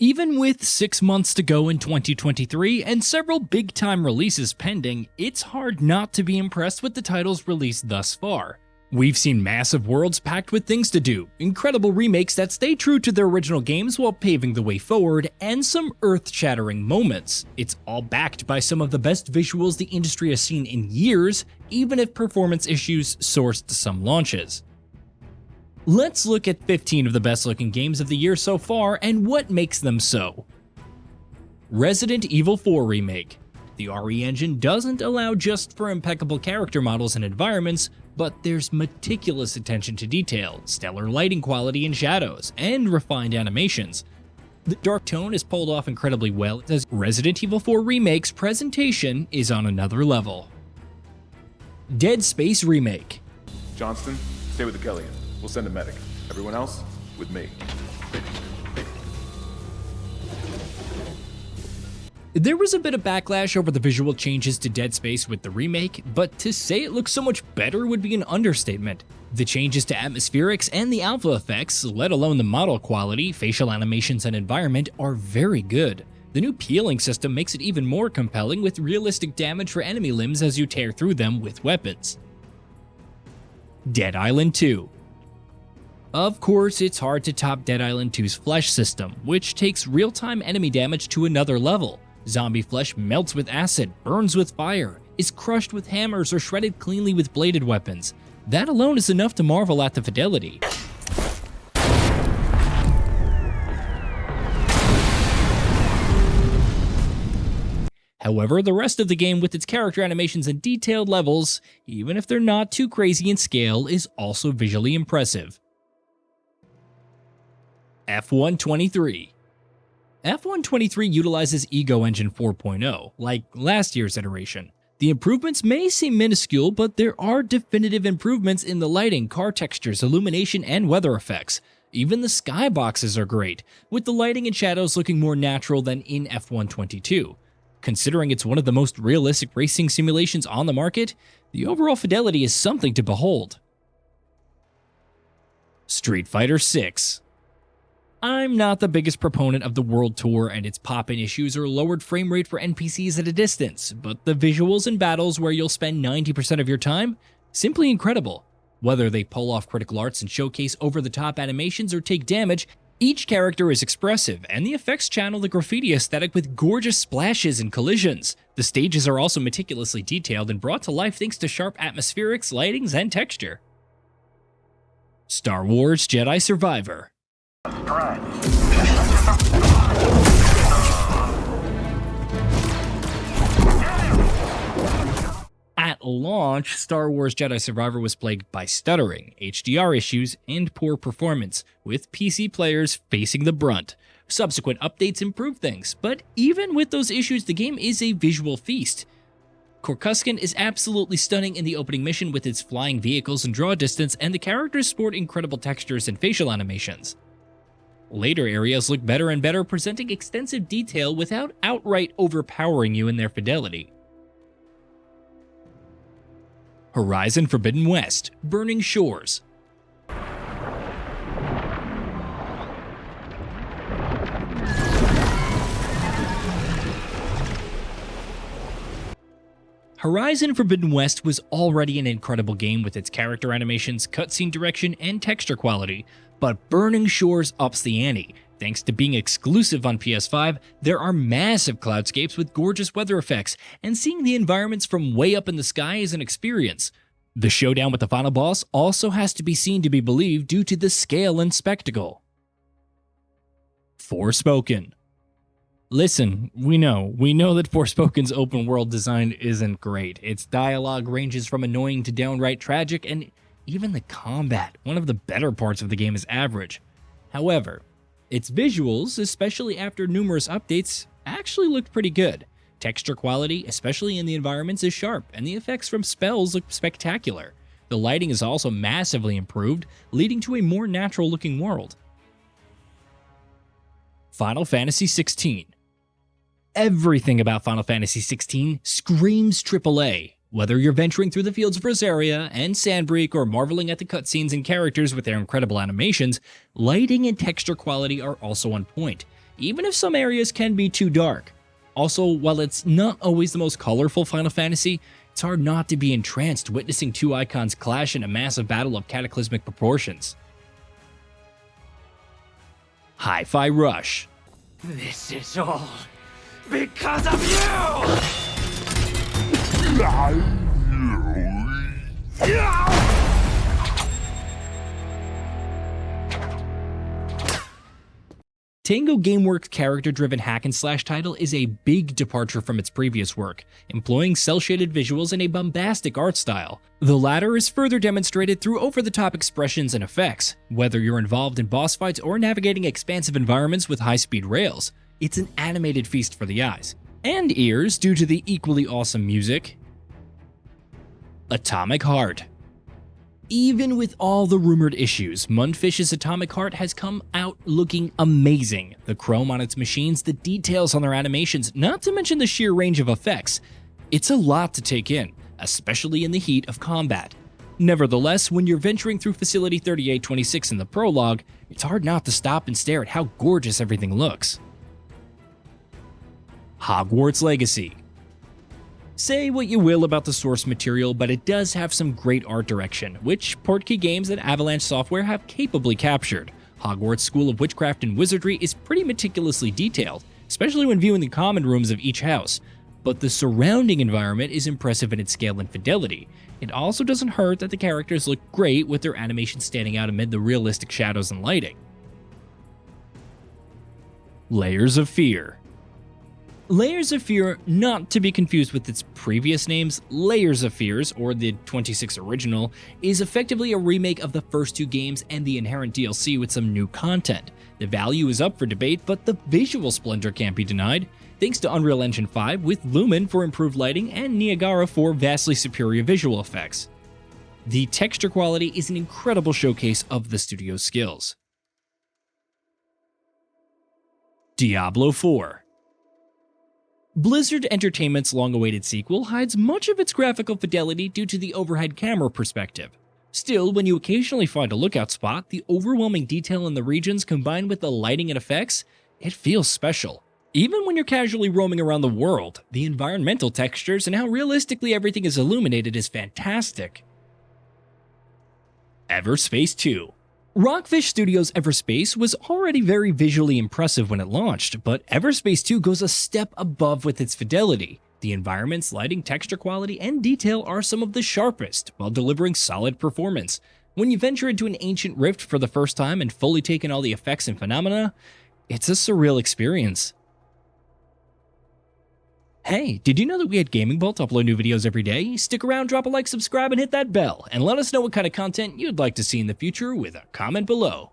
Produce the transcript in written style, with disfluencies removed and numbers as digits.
Even with 6 months to go in 2023 and several big-time releases pending, it's hard not to be impressed with the titles released thus far. We've seen massive worlds packed with things to do, incredible remakes that stay true to their original games while paving the way forward, and some earth-shattering moments. It's all backed by some of the best visuals the industry has seen in years, even if performance issues sourced some launches. Let's look at 15 of the best looking games of the year so far and what makes them so. Resident Evil 4 Remake. The RE engine doesn't allow just for impeccable character models and environments, but there's meticulous attention to detail, stellar lighting quality and shadows, and refined animations. The dark tone is pulled off incredibly well, as Resident Evil 4 Remake's presentation is on another level. Dead Space Remake. Johnston, stay with the Kellion. We'll send a medic. Everyone else, with me. There was a bit of backlash over the visual changes to Dead Space with the remake, but to say it looks so much better would be an understatement. The changes to atmospherics and the alpha effects, let alone the model quality, facial animations, and environment, are very good. The new peeling system makes it even more compelling with realistic damage for enemy limbs as you tear through them with weapons. Dead Island 2. Of course, it's hard to top Dead Island 2's flesh system, which takes real-time enemy damage to another level. Zombie flesh melts with acid, burns with fire, is crushed with hammers, or shredded cleanly with bladed weapons. That alone is enough to marvel at the fidelity. However, the rest of the game with its character animations and detailed levels, even if they're not too crazy in scale, is also visually impressive. F1 23. F1 23 utilizes Ego Engine 4.0, like last year's iteration. The improvements may seem minuscule, but there are definitive improvements in the lighting, car textures, illumination, and weather effects. Even the skyboxes are great, with the lighting and shadows looking more natural than in F1 22. Considering it's one of the most realistic racing simulations on the market, the overall fidelity is something to behold. Street Fighter 6. I'm not the biggest proponent of the World Tour and its pop-in issues or lowered frame rate for NPCs at a distance, but the visuals and battles where you'll spend 90% of your time, simply incredible. Whether they pull off critical arts and showcase over-the-top animations or take damage, each character is expressive, and the effects channel the graffiti aesthetic with gorgeous splashes and collisions. The stages are also meticulously detailed and brought to life thanks to sharp atmospherics, lightings, and texture. Star Wars Jedi Survivor. At launch, Star Wars Jedi Survivor was plagued by stuttering, HDR issues, and poor performance, with PC players facing the brunt. Subsequent updates improved things, but even with those issues, the game is a visual feast. Coruscant is absolutely stunning in the opening mission with its flying vehicles and draw distance, and the characters sport incredible textures and facial animations. Later areas look better and better, presenting extensive detail without outright overpowering you in their fidelity. Horizon Forbidden West: Burning Shores. Horizon Forbidden West was already an incredible game with its character animations, cutscene direction, and texture quality, but Burning Shores ups the ante. Thanks to being exclusive on PS5, there are massive cloudscapes with gorgeous weather effects, and seeing the environments from way up in the sky is an experience. The showdown with the final boss also has to be seen to be believed due to the scale and spectacle. Forspoken. Listen, we know that Forspoken's open world design isn't great. Its dialogue ranges from annoying to downright tragic, and even the combat, one of the better parts of the game, is average. However, its visuals, especially after numerous updates, actually looked pretty good. Texture quality, especially in the environments, is sharp, and the effects from spells look spectacular. The lighting is also massively improved, leading to a more natural-looking world. Final Fantasy XVI. Everything about Final Fantasy XVI screams AAA. Whether you're venturing through the fields of Rosaria and Sandbreak or marveling at the cutscenes and characters with their incredible animations, lighting and texture quality are also on point. even if some areas can be too dark. Also, while it's not always the most colorful Final Fantasy, it's hard not to be entranced witnessing two icons clash in a massive battle of cataclysmic proportions. Hi-Fi Rush. This is all because of you! Tango Gameworks' character-driven hack-and-slash title is a big departure from its previous work, employing cel-shaded visuals and a bombastic art style. The latter is further demonstrated through over-the-top expressions and effects. Whether you're involved in boss fights or navigating expansive environments with high-speed rails, it's an animated feast for the eyes. And ears due to the equally awesome music. Atomic Heart. Even with all the rumored issues, Mundfish's Atomic Heart has come out looking amazing. The chrome on its machines, the details on their animations, not to mention the sheer range of effects. It's a lot to take in, especially in the heat of combat. Nevertheless, when you're venturing through Facility 3826 in the prologue, it's hard not to stop and stare at how gorgeous everything looks. Hogwarts Legacy. Say what you will about the source material, but it does have some great art direction, which Portkey Games and Avalanche Software have capably captured. Hogwarts School of Witchcraft and Wizardry is pretty meticulously detailed, especially when viewing the common rooms of each house, but the surrounding environment is impressive in its scale and fidelity. It also doesn't hurt that the characters look great with their animation standing out amid the realistic shadows and lighting. Layers of Fear. Layers of Fear, not to be confused with its previous names, Layers of Fears, or the 26 original, is effectively a remake of the first two games and the inherent DLC with some new content. The value is up for debate, but the visual splendor can't be denied, thanks to Unreal Engine 5 with Lumen for improved lighting and Niagara for vastly superior visual effects. The texture quality is an incredible showcase of the studio's skills. Diablo 4. Blizzard Entertainment's long-awaited sequel hides much of its graphical fidelity due to the overhead camera perspective. Still, when you occasionally find a lookout spot, the overwhelming detail in the regions combined with the lighting and effects, it feels special. Even when you're casually roaming around the world, the environmental textures and how realistically everything is illuminated is fantastic. Everspace 2. Rockfish Studios' Everspace was already very visually impressive when it launched, but Everspace 2 goes a step above with its fidelity. The environments, lighting, texture quality, and detail are some of the sharpest, while delivering solid performance. When you venture into an ancient rift for the first time and fully take in all the effects and phenomena, it's a surreal experience. Hey, did you know that we at Gaming Bolt upload new videos every day? Stick around, drop a like, subscribe, and hit that bell, and let us know what kind of content you'd like to see in the future with a comment below.